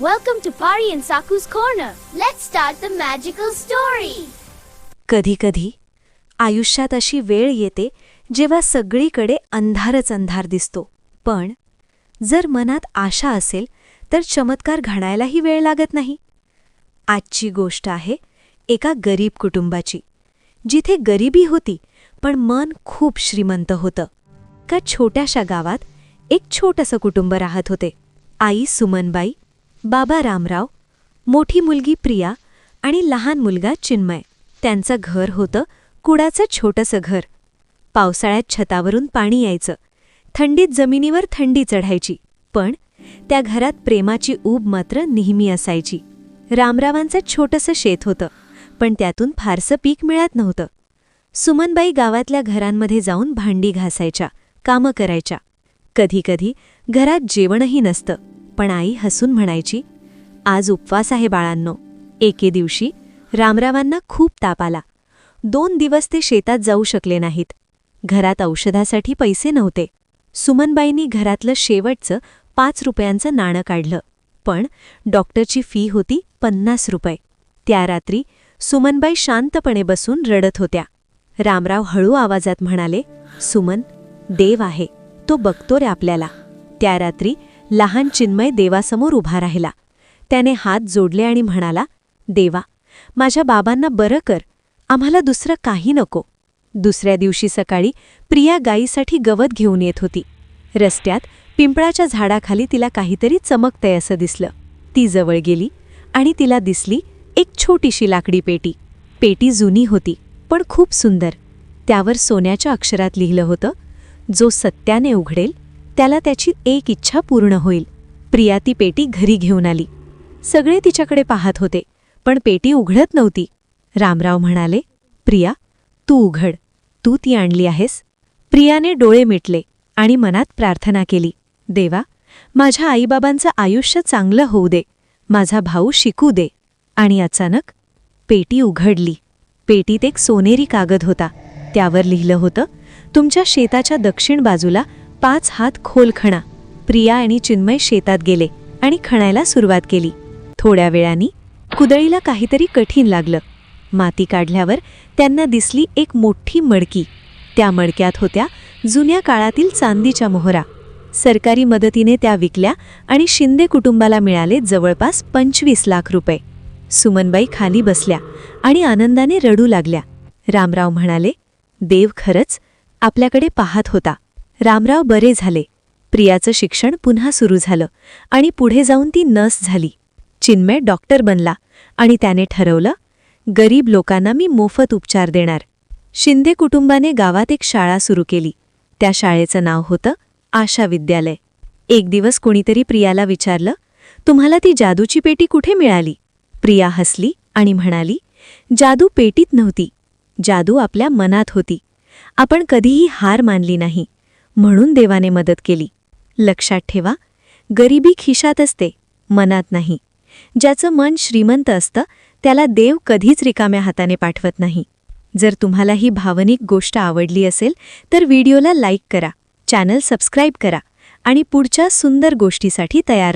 Welcome to Pari and Saku's Corner. Let's start the magical story. कधी-कधी आयुष्यात अशी वेळ येते जेव्हा सगळीकडे अंधारच अंधार दिसतो. पण जर मनात आशा असेल तर चमत्कार घडायलाही वेळ लागत नाही. आजची गोष्ट आहे एका गरीब कुटुंबाची, जिथे गरिबी होती पण मन खूप श्रीमंत होतं. का छोट्याशा गावात एक छोटंसं कुटुंब राहत होते. आई सुमनबाई, बाबा रामराव, मोठी मुलगी प्रिया आणि लहान मुलगा चिन्मय. त्यांचं घर होतं कुडाचं छोटंसं घर. पावसाळ्यात छतावरून पाणी यायचं, थंडीत जमिनीवर थंडी चढायची, पण त्या घरात प्रेमाची ऊब मात्र नेहमी असायची. रामरावांचं छोटंसं शेत होतं, पण त्यातून फारसं पीक मिळत नव्हतं. सुमनबाई गावातल्या घरांमध्ये जाऊन भांडी घासायच्या, कामं करायच्या. कधीकधी घरात जेवणही नसतं, पण आई हसून म्हणायची, आज उपवास आहे बाळांनो. एके दिवशी रामरावांना खूप ताप आला. 2 दिवस ते शेतात जाऊ शकले नाहीत. घरात औषधासाठी पैसे नव्हते. सुमनबाईंनी घरातलं शेवटचं 5 रुपयांचं नाणं काढलं, पण डॉक्टरची फी होती 50 रुपये. त्या रात्री सुमनबाई शांतपणे बसून रडत होत्या. रामराव हळू आवाजात म्हणाले, सुमन, देव आहे, तो बघतो रे आपल्याला. त्या रात्री लहान चिन्मय देवासमोर उभा राहिला. त्याने हात जोडले आणि म्हणाला, देवा, माझ्या बाबांना बरं कर, आम्हाला दुसरं काही नको. दुसऱ्या दिवशी सकाळी प्रिया गाईसाठी गवत घेऊन येत होती. रस्त्यात पिंपळाच्या झाडाखाली तिला काहीतरी चमकतंय असं दिसलं. ती जवळ गेली आणि तिला दिसली एक छोटीशी लाकडी पेटी. पेटी जुनी होती, पण खूप सुंदर. त्यावर सोन्याच्या अक्षरात लिहिलं होतं, जो सत्याने उघडेल त्याला त्याची एक इच्छा पूर्ण होईल. प्रिया ती पेटी घरी घेऊन आली. सगळे तिच्याकडे पाहत होते, पण पेटी उघडत नव्हती. रामराव म्हणाले, प्रिया, तू उघड, तू ती आणली आहेस. प्रियाने डोळे मिटले आणि मनात प्रार्थना केली, देवा, माझ्या आईबाबांचं आयुष्य चांगलं होऊ दे, माझा भाऊ शिकू दे. आणि अचानक पेटी उघडली. पेटीत एक सोनेरी कागद होता. त्यावर लिहिलं होतं, तुमच्या शेताच्या दक्षिण बाजूला 5 हात खोल खणा. प्रिया आणि चिन्मय शेतात गेले आणि खणायला सुरुवात केली. थोड्या वेळानी कुदळीला काहीतरी कठीण लागलं. माती काढल्यावर त्यांना दिसली एक मोठी मडकी. त्या मडक्यात होत्या जुन्या काळातील चांदीच्या मोहरा. सरकारी मदतीने त्या विकल्या आणि शिंदे कुटुंबाला मिळाले जवळपास 25 लाख रुपये. सुमनबाई खाली बसल्या आणि आनंदाने रडू लागल्या. रामराव म्हणाले, देव खरंच आपल्याकडे पाहत होता. रामराव बरे झाले. प्रियाचं शिक्षण पुन्हा सुरू झालं आणि पुढे जाऊन ती नर्स झाली. चिन्मय डॉक्टर बनला आणि त्याने ठरवलं, गरीब लोकांना मी मोफत उपचार देणार. शिंदे कुटुंबाने गावात एक शाळा सुरू केली. त्या शाळेचं नाव होतं आशा विद्यालय. एक दिवस कोणीतरी प्रियाला विचारलं, तुम्हाला ती जादूची पेटी कुठे मिळाली? प्रिया हसली आणि म्हणाली, जादू पेटीत नव्हती, जादू आपल्या मनात होती. आपण कधीही हार मानली नाही, म्हणून देवाने मदत केली. लक्षात ठेवा, गरिबी खिशात असते, मनात नाही. ज्याचं मन श्रीमंत असतं त्याला देव कधीच रिकाम्या हाताने पाठवत नाही. जर तुम्हाला ही भावनिक गोष्ट आवडली असेल तर व्हिडिओला लाईक करा, चॅनल सबस्क्राईब करा आणि पुढच्या सुंदर गोष्टीसाठी तयार राहा.